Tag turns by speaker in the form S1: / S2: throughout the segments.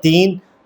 S1: 3,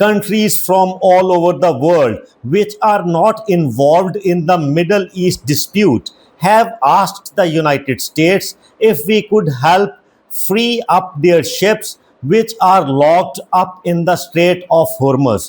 S1: countries from all over the world which are not involved in the Middle East dispute have asked the United States if we could help free up their ships which are locked up in the Strait of Hormuz।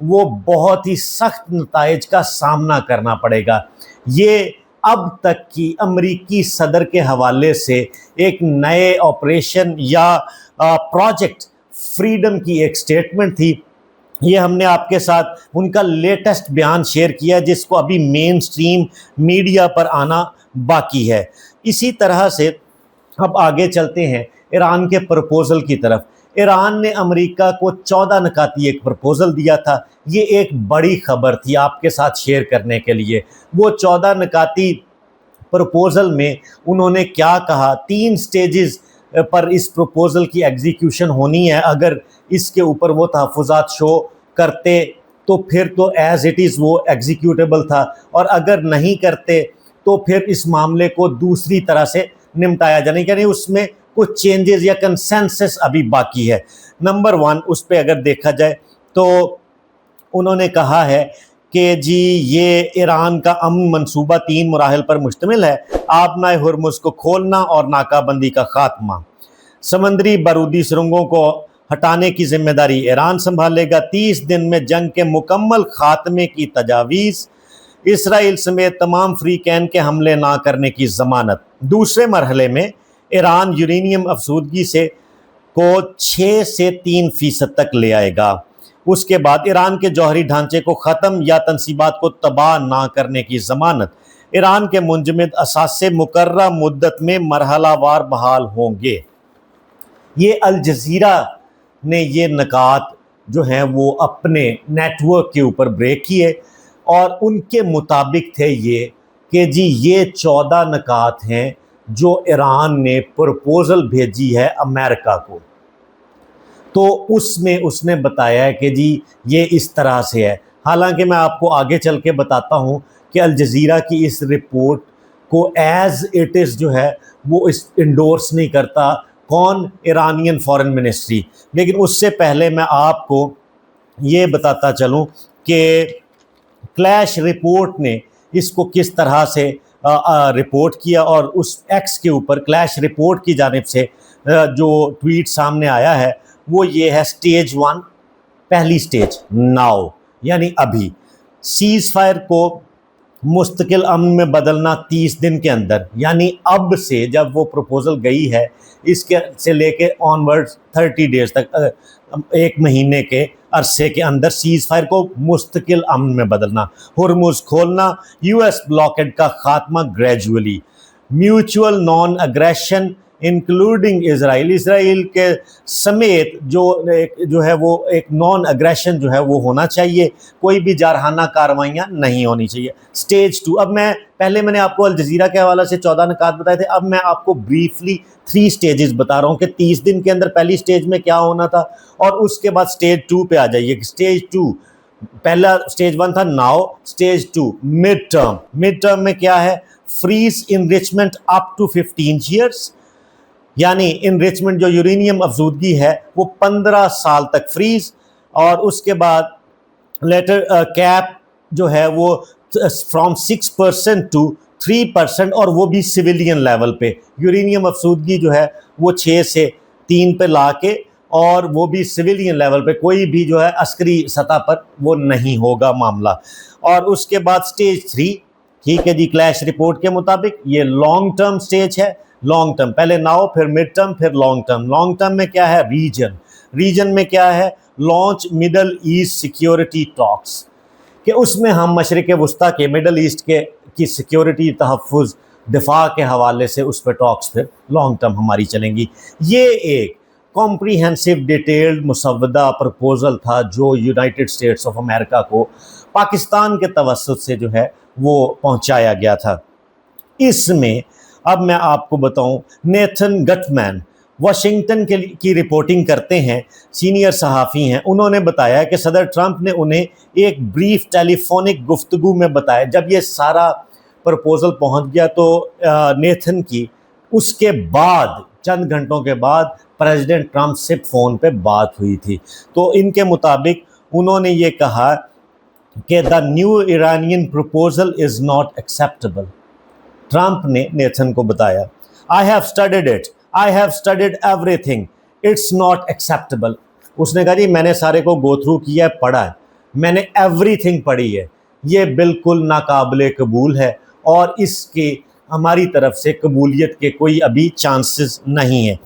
S1: وہ بہت ہی سخت نتائج کا سامنا کرنا پڑے گا۔ یہ اب تک کی امریکی صدر کے حوالے سے ایک نئے آپریشن یا پروجیکٹ فریڈم کی ایک سٹیٹمنٹ تھی۔ یہ ہم نے آپ کے ساتھ ان کا لیٹسٹ بیان شیئر کیا جس کو ابھی مین سٹریم میڈیا پر آنا باقی ہے۔ اسی طرح سے اب آگے چلتے ہیں ایران کے پرپوزل کی طرف۔ ایران نے امریکہ کو 14 نکاتی ایک پرپوزل دیا تھا۔ یہ ایک بڑی خبر تھی آپ کے ساتھ شیئر کرنے کے لیے۔ وہ 14 نکاتی پرپوزل میں انہوں نے کیا کہا، 3 سٹیجز پر اس پروپوزل کی ایگزیکیوشن ہونی ہے۔ اگر اس کے اوپر وہ تحفظات شو کرتے تو پھر تو ایز اٹ از وہ ایگزیکیوٹیبل تھا، اور اگر نہیں کرتے تو پھر اس معاملے کو دوسری طرح سے نمٹایا جانے، یعنی اس میں کچھ چینجز یا کنسنسس ابھی باقی ہے۔ نمبر 1 اس پہ اگر دیکھا جائے تو انہوں نے کہا ہے کہ جی یہ ایران کا امن منصوبہ 3 مراحل پر مشتمل ہے: آبنائے ہرمز کو کھولنا اور ناکہ بندی کا خاتمہ۔ سمندری بارودی سرنگوں کو ہٹانے کی ذمہ داری ایران سنبھالے گا۔ 30 دن میں جنگ کے مکمل خاتمے کی تجاویز۔ اسرائیل سمیت تمام فریقین کے حملے نہ کرنے کی ضمانت۔ دوسرے مرحلے میں ایران یورینیم افزودگی کو 6 سے 3% تک لے آئے گا۔ اس کے بعد ایران کے جوہری ڈھانچے کو ختم یا تنصیبات کو تباہ نہ کرنے کی ضمانت۔ ایران کے منجمد اثاثے مقررہ مدت میں مرحلہ وار بحال ہوں گے۔ یہ الجزیرہ نے یہ نکات جو ہیں وہ اپنے نیٹ ورک کے اوپر بریک کیے، اور ان کے مطابق تھے یہ کہ جی یہ 14 نکات ہیں جو ایران نے پرپوزل بھیجی ہے امریکہ کو، تو اس میں اس نے بتایا ہے کہ جی یہ اس طرح سے ہے۔ حالانکہ میں آپ کو آگے چل کے بتاتا ہوں کہ الجزیرہ کی اس رپورٹ کو ایز اٹ از جو ہے وہ اس انڈورس نہیں کرتا کون؟ Iranian foreign ministry. لیکن اس سے پہلے میں آپ کو یہ بتاتا چلوں کہ کلیش رپورٹ نے اس کو کس طرح سے رپورٹ کیا، اور اس ایکس کے اوپر کلیش رپورٹ کی جانب سے جو ٹویٹ سامنے آیا ہے وہ یہ ہے: سٹیج 1 پہلی سٹیج ناؤ یعنی ابھی، سیز فائر کو مستقل امن میں بدلنا 30 دن کے اندر، یعنی اب سے جب وہ پروپوزل گئی ہے اس کے سے لے کے آنورڈ 30 ڈیز تک، 1 مہینے کے عرصے کے اندر سیز فائر کو مستقل امن میں بدلنا، ہرمز کھولنا، یو ایس بلاکیڈ کا خاتمہ gradually, mutual non aggression including Israel کے سمیت جو ہے وہ ایک نان اگریشن جو ہے وہ ہونا چاہیے، کوئی بھی جارحانہ کارروائیاں نہیں ہونی چاہیے۔ سٹیج 2، اب میں نے آپ کو الجزیرہ کے حوالے سے 14 نکات بتائے تھے، اب میں آپ کو بریفلی 3 سٹیجز بتا رہا ہوں کہ 30 دن کے اندر پہلی سٹیج میں کیا ہونا تھا، اور اس کے بعد سٹیج 2 پہ آ جائیے۔ سٹیج 2، پہلا سٹیج 1 تھا ناؤ، سٹیج 2 مڈ ٹرم میں کیا ہے؟ Phrase enrichment up to 15 years, یعنی انریچمنٹ جو یورینیم افزودگی ہے وہ 15 سال تک فریز، اور اس کے بعد لیٹر کیپ جو ہے وہ فرام 6% to 3%، اور وہ بھی سویلین لیول پہ۔ یورینیم افزودگی جو ہے وہ 6 سے 3 پہ لا کے، اور وہ بھی سویلین لیول پہ، کوئی بھی جو ہے عسکری سطح پر وہ نہیں ہوگا معاملہ۔ اور اس کے بعد سٹیج 3، ٹھیک ہے جی، کلیش رپورٹ کے مطابق یہ لانگ ٹرم سٹیج ہے۔ لانگ ٹرم پہلے ناؤ، پھر مڈ ٹرم، پھر لانگ ٹرم۔ لانگ ٹرم میں کیا ہے؟ ریجن میں کیا ہے؟ لانچ مڈل ایسٹ سیکیورٹی ٹاکس، کہ اس میں ہم مشرق وسطیٰ کے مڈل ایسٹ کی سیکیورٹی، تحفظ، دفاع کے حوالے سے اس پہ ٹاکس پھر لانگ ٹرم ہماری چلیں گی۔ یہ ایک کمپریہنسو ڈیٹیلڈ مسودہ پرپوزل تھا جو یونائٹڈ اسٹیٹس آف امریکہ کو پاکستان کے توسط سے جو ہے وہ پہنچایا گیا تھا۔ اس میں اب میں آپ کو بتاؤں، نیتھن گٹمین واشنگٹن کی رپورٹنگ کرتے ہیں، سینئر صحافی ہیں، انہوں نے بتایا کہ صدر ٹرمپ نے انہیں ایک بریف ٹیلی فونک گفتگو میں بتایا، جب یہ سارا پرپوزل پہنچ گیا تو نیتھن کی اس کے بعد چند گھنٹوں کے بعد پریزیڈنٹ ٹرمپ سے فون پہ بات ہوئی تھی، تو ان کے مطابق انہوں نے یہ کہا کہ the new Iranian proposal is not acceptable. Trump نے نیتھن کو بتایا I have studied everything, it's not acceptable۔ اس نے کہا جی میں نے سارے کو گو تھرو کیا ہے، پڑھا ہے، میں نے ایوری تھنگ پڑھی ہے، یہ بالکل ناقابل قبول ہے اور اس کے ہماری طرف سے قبولیت کے کوئی ابھی چانسز نہیں ہیں۔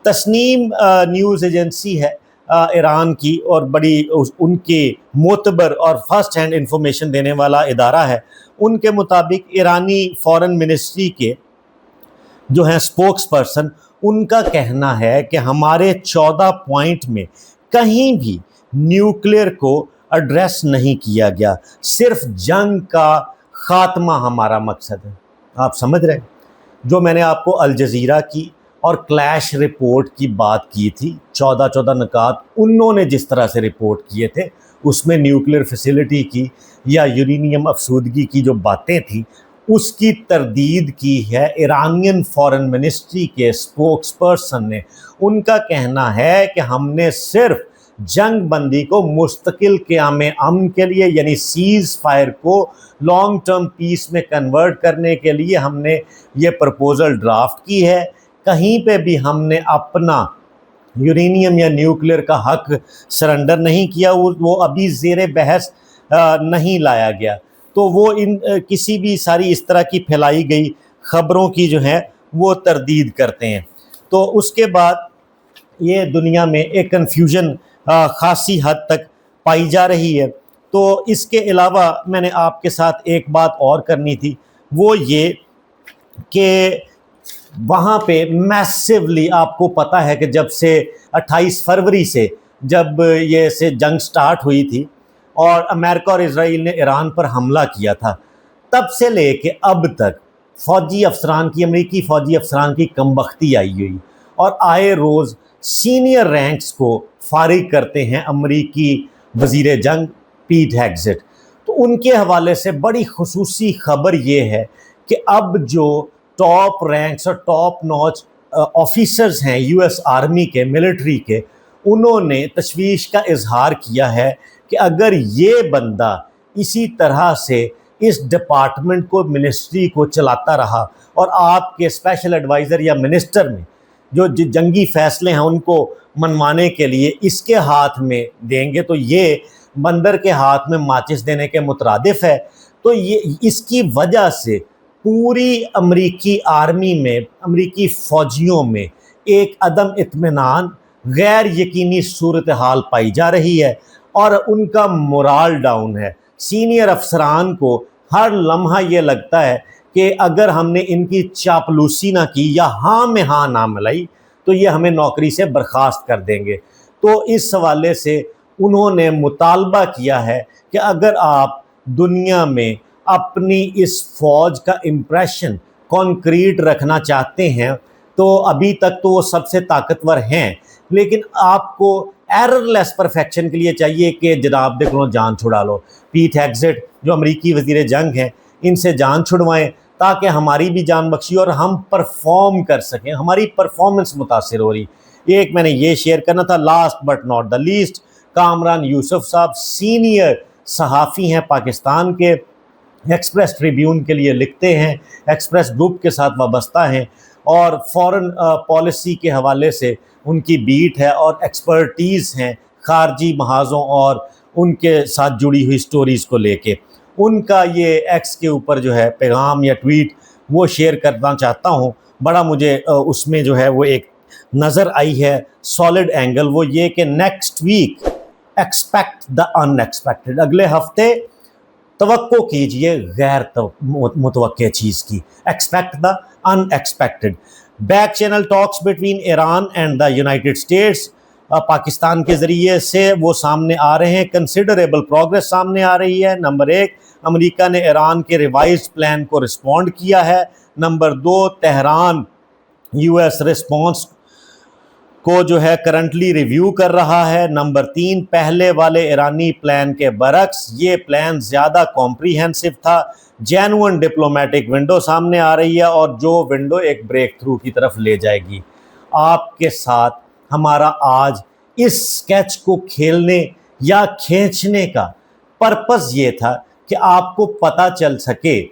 S1: تسنیم نیوز ایجنسی ہے ایران کی اور بڑی ان کے معتبر اور فرسٹ ہینڈ انفارمیشن دینے والا ادارہ ہے۔ ان کے مطابق ایرانی فارن منسٹری کے جو ہیں سپوکس پرسن، ان کا کہنا ہے کہ ہمارے 14 پوائنٹ میں کہیں بھی نیوکلیئر کو ایڈریس نہیں کیا گیا، صرف جنگ کا خاتمہ ہمارا مقصد ہے۔ آپ سمجھ رہے ہیں؟ جو میں نے آپ کو الجزیرہ کی اور کلیش رپورٹ کی بات کی تھی، 14 نکات انہوں نے جس طرح سے رپورٹ کیے تھے، اس میں نیوکلیئر فیسلٹی کی یا یورینیم افسودگی کی جو باتیں تھیں، اس کی تردید کی ہے ایرانین فارن منسٹری کے سپوکس پرسن نے۔ ان کا کہنا ہے کہ ہم نے صرف جنگ بندی کو مستقل قیام امن کے لیے، یعنی سیز فائر کو لانگ ٹرم پیس میں کنورٹ کرنے کے لیے ہم نے یہ پرپوزل ڈرافٹ کی ہے۔ کہیں پہ بھی ہم نے اپنا یورینیم یا نیوکلیئر کا حق سرنڈر نہیں کیا، وہ ابھی زیر بحث نہیں لایا گیا۔ تو وہ کسی بھی ساری اس طرح کی پھیلائی گئی خبروں کی جو ہے وہ تردید کرتے ہیں۔ تو اس کے بعد یہ دنیا میں ایک کنفیوژن خاصی حد تک پائی جا رہی ہے۔ تو اس کے علاوہ میں نے آپ کے ساتھ ایک بات اور کرنی تھی، وہ یہ کہ وہاں پہ میسیولی آپ کو پتہ ہے کہ جب سے 28 فروری سے جب یہ سے جنگ سٹارٹ ہوئی تھی اور امریکہ اور اسرائیل نے ایران پر حملہ کیا تھا، تب سے لے کے اب تک فوجی افسران کی، امریکی فوجی افسران کی کم بختی آئی ہوئی اور آئے روز سینئر رینکس کو فارغ کرتے ہیں امریکی وزیر جنگ پیٹ ہیگزٹ۔ تو ان کے حوالے سے بڑی خصوصی خبر یہ ہے کہ اب جو ٹاپ رینکس اور ٹاپ نوچ آفیسرز ہیں یو ایس آرمی کے، ملٹری کے، انہوں نے تشویش کا اظہار کیا ہے کہ اگر یہ بندہ اسی طرح سے اس ڈپارٹمنٹ کو، منسٹری کو چلاتا رہا اور آپ کے اسپیشل ایڈوائزر یا منسٹر میں جو جنگی فیصلے ہیں ان کو منوانے کے لیے اس کے ہاتھ میں دیں گے، تو یہ بندر کے ہاتھ میں ماچس دینے کے مترادف ہے۔ تو یہ اس کی وجہ سے پوری امریکی آرمی میں، امریکی فوجیوں میں ایک عدم اطمینان، غیر یقینی صورتحال پائی جا رہی ہے اور ان کا مورال ڈاؤن ہے۔ سینئر افسران کو ہر لمحہ یہ لگتا ہے کہ اگر ہم نے ان کی چاپلوسی نہ کی یا ہاں میں ہاں نہ ملائی تو یہ ہمیں نوکری سے برخاست کر دیں گے۔ تو اس حوالے سے انہوں نے مطالبہ کیا ہے کہ اگر آپ دنیا میں اپنی اس فوج کا امپریشن کانکریٹ رکھنا چاہتے ہیں تو ابھی تک تو وہ سب سے طاقتور ہیں، لیکن آپ کو ایرر لیس پرفیکشن کے لیے چاہیے کہ جناب دیکھ لو جان چھڑا لو۔ پیٹ ہیگزٹ جو امریکی وزیر جنگ ہیں، ان سے جان چھڑوائیں تاکہ ہماری بھی جان بخشی اور ہم پرفارم کر سکیں، ہماری پرفارمنس متاثر ہو رہی۔ ایک میں نے یہ شیئر کرنا تھا، last but not the least, Kamran Yousuf صاحب سینئر صحافی ہیں پاکستان کے، ایکسپریس ٹریبیون کے لیے لکھتے ہیں، ایکسپریس گروپ کے ساتھ وابستہ ہیں اور فورن پالیسی کے حوالے سے ان کی بیٹ ہے اور ایکسپرٹیز ہیں خارجی محاذوں اور ان کے ساتھ جڑی ہوئی سٹوریز کو لے کے۔ ان کا یہ ایکس کے اوپر جو ہے پیغام یا ٹویٹ وہ شیئر کرنا چاہتا ہوں۔ بڑا مجھے اس میں جو ہے وہ ایک نظر آئی ہے سالڈ اینگل، وہ یہ کہ نیکسٹ ویک ایکسپیکٹ دا ان ایکسپیکٹڈ، اگلے ہفتے توقع کیجئے غیر متوقع چیز کی، ایکسپیکٹ دا ان ایکسپیکٹڈ۔ Back channel talks between Iran and the United States, Pakistan کے ذریعے سے وہ سامنے آ رہے ہیں، کنسیڈریبل پروگریس سامنے آ رہی ہے۔ نمبر 1، امریکہ نے ایران کے ریوائزڈ پلان کو رسپونڈ کیا ہے۔ Number 2، Tehran U S response کو جو ہے کرنٹلی ریویو کر رہا ہے۔ نمبر 3، پہلے والے ایرانی پلان کے برعکس یہ پلان زیادہ کمپریہنسو تھا، جینوئن ڈپلومیٹک ونڈو سامنے آ رہی ہے اور جو ونڈو ایک بریک تھرو کی طرف لے جائے گی۔ آپ کے ساتھ ہمارا آج اس سکیچ کو کھیلنے یا کھینچنے کا پرپس یہ تھا کہ آپ کو پتہ چل سکے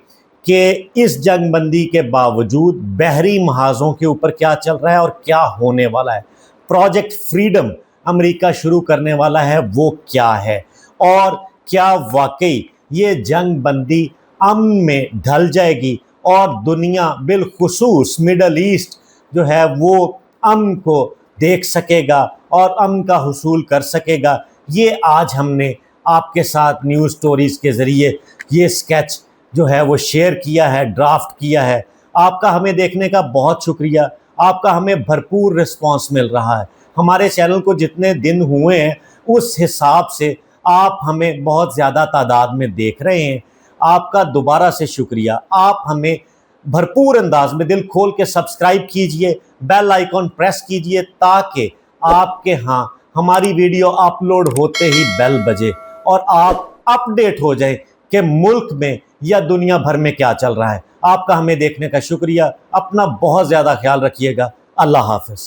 S1: کہ اس جنگ بندی کے باوجود بحری محاذوں کے اوپر کیا چل رہا ہے اور کیا ہونے والا ہے۔ پروجیکٹ فریڈم امریکہ شروع کرنے والا ہے وہ کیا ہے، اور کیا واقعی یہ جنگ بندی امن میں ڈھل جائے گی اور دنیا بالخصوص مڈل ایسٹ جو ہے وہ امن کو دیکھ سکے گا اور امن کا حصول کر سکے گا؟ یہ آج ہم نے آپ کے ساتھ نیوز سٹوریز کے ذریعے یہ سکیچ جو ہے وہ شیئر کیا ہے، ڈرافٹ کیا ہے۔ آپ کا ہمیں دیکھنے کا بہت شکریہ، آپ کا ہمیں بھرپور رسپانس مل رہا ہے۔ ہمارے چینل کو جتنے دن ہوئے ہیں اس حساب سے آپ ہمیں بہت زیادہ تعداد میں دیکھ رہے ہیں۔ آپ کا دوبارہ سے شکریہ۔ آپ ہمیں بھرپور انداز میں دل کھول کے سبسکرائب کیجئے، بیل آئیکن پریس کیجئے تاکہ آپ کے ہاں ہماری ویڈیو اپلوڈ ہوتے ہی بیل بجے اور آپ اپڈیٹ ہو جائیں کہ ملک میں یا دنیا بھر میں کیا چل رہا ہے۔ آپ کا ہمیں دیکھنے کا شکریہ۔ اپنا بہت زیادہ خیال رکھیے گا۔ اللہ حافظ۔